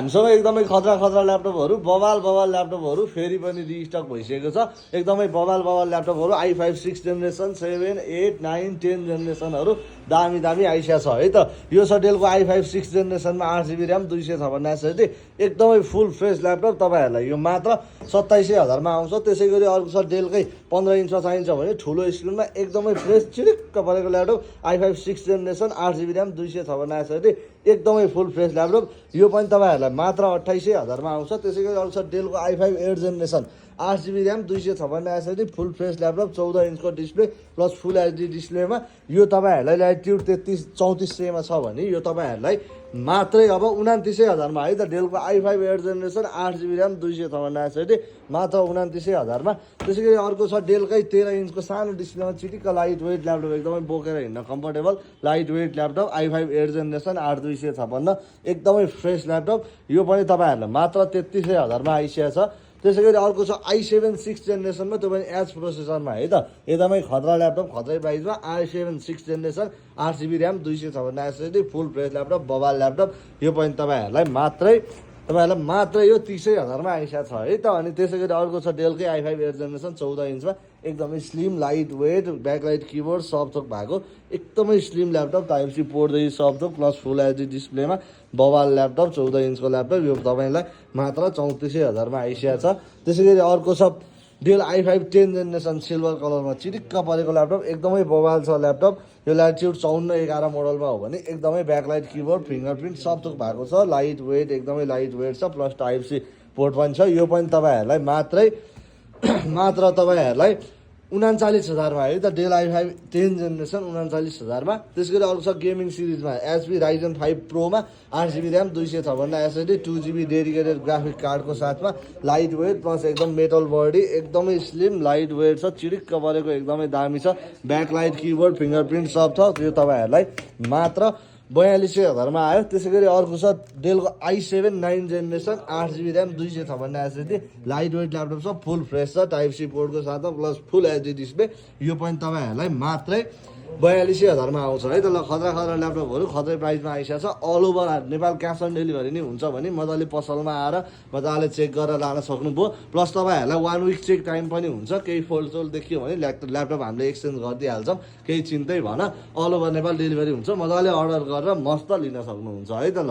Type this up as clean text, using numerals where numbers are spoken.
हामीसँग एकदमै खतरा खतरा ल्यापटपहरू बवाल ल्यापटपहरू फेरि पनि रिस्टक भइसकेको छ। एकदमै बवाल ल्यापटपहरू i5 6 जेनेरेसन 7 8 9 10 जेनेरेसनहरू दामी आइसकेको छ है त। यो छ डेलको i5 6 जेनेरेसनमा 8GB ऱ्याम 256 एसएसडी एकदमै फुल फ्रेस ल्यापटप तपाईँहरूलाई यो मात्र 27,000मा आउँछ। त्यसै गरी अर्को छ डेलकै 15 इन्चमा चाहिन्छ भने ठुलो स्क्रिनमा एकदमै फ्रेस चिरिक्क परेको laptop i5 6 generation 8GB RAM 256 SSD एकदमै फुल फ्रेस ल्यापटप यो पनि तपाईँहरूलाई मात्र 28,000मा आउँछ। त्यसै गरी अर्को छ डेलको i5 8 generation 8GB RAM 256 SSD full fresh laptop 14 इन्चको डिस्प्ले प्लस फुल एचडी डिस्प्लेमा यो तपाईँहरूलाई ल्याटिट्युड 3400मा छ भने यो तपाईँहरूलाई मात्रै अब 29,000मा है त। डेलको i5 8 generation 8GB RAM 256 SSD मात्र 29,000मा। त्यसै गरी अर्को छ डेलकै 13 इन्चको सानो डिस्प्लेमा चिटिक्क लाइट वेट ल्यापटप एकदमै बोकेर हिँड्न comfortable light weight laptop i5 8 generation 8256 एकदमै फ्रेस ल्यापटप यो पनि तपाईँहरूलाई मात्र 33,000मा आइसकेको छ। त्यसै गरी अर्को छ i7 6 जेनेरेसनमा त्यो पनि एच प्रोसेसरमा है त एकदमै खतरा ल्यापटप खतरै प्राइसमा i7 6 generation 8GB RAM 256 SSD full fresh laptop बबाल ल्यापटप यो पनि तपाईँहरूलाई मात्रै यो 30,000मा आइसकेको छ है त। अनि त्यसै गरी अर्को छ डेलकै i5 8 जेनेरेसन 14 इन्चमा एकदमै slim light weight backlight keyboard सबथोक भएको एकदमै slim laptop Type-C पोर्टदेखि सबथोक plus full HD डिस्प्लेमा बबाल ल्यापटप 14 इन्चको ल्यापटप यो तपाईँलाई मात्र 34,000मा आइसकेको छ। त्यसै गरी अर्को छ डेल i5 10 जेनेरेसन सिल्भर कलरमा चिटिक्क परेको ल्यापटप एकदमै बबाल छ ल्यापटप यो ल्याटिट्युड 5411 मोडलमा हो भने एकदमै ब्याकलाइट किबोर्ड फिङ्गरप्रिन्ट सबथोक भएको छ लाइट वेट एकदमै लाइट वेट छ प्लस टाइप-सी पोर्ट पनि छ। यो पनि तपाईँहरूलाई मात्र तपाईँहरूलाई 39,000मा है त डेल i5 10 जेनेरेसन 39,000मा। त्यसै गरी अर्को छ गेमिङ सिरिजमा एचपी राइजन 5 प्रोमा 8GB RAM 256 SSD 2GB dedicated graphic कार्डको साथमा लाइट वेट प्लस एकदम मेटल बडी एकदमै स्लिम लाइट वेट छ चिरिक्क परेको एकदमै दामी छ ब्याकलाइट किबोर्ड फिङ्गरप्रिन्ट सब छ यो तपाईँहरूलाई मात्र 42,000मा आयो। त्यसै गरी अर्को छ डेलको i7 9 generation 8GB RAM 256 SSD light weight laptop छ फुल फ्रेस छ टाइप-सी पोर्टको साथमा प्लस फुल एचडी डिस्प्ले यो पनि तपाईँहरूलाई मात्रै 42,000मा आउँछ है त। ल खतरा ल्यापटपहरू खतरै प्राइसमा आइसकेको छ। All over Nepal cash on delivery नै हुन्छ भने मजाले पसलमा आएर मजाले चेक गरेर लान सक्नुभयो। प्लस तपाईँहरूलाई 1 विक चेक टाइम पनि हुन्छ केही फोल्डसोल देखियो भने ल्यापटप हामीले एक्सचेन्ज गरिदिइहाल्छौँ केही चिन्तै भन। अल ओभर नेपाल डेलिभरी हुन्छ मजाले अर्डर गरेर मस्त लिन सक्नुहुन्छ है त। ल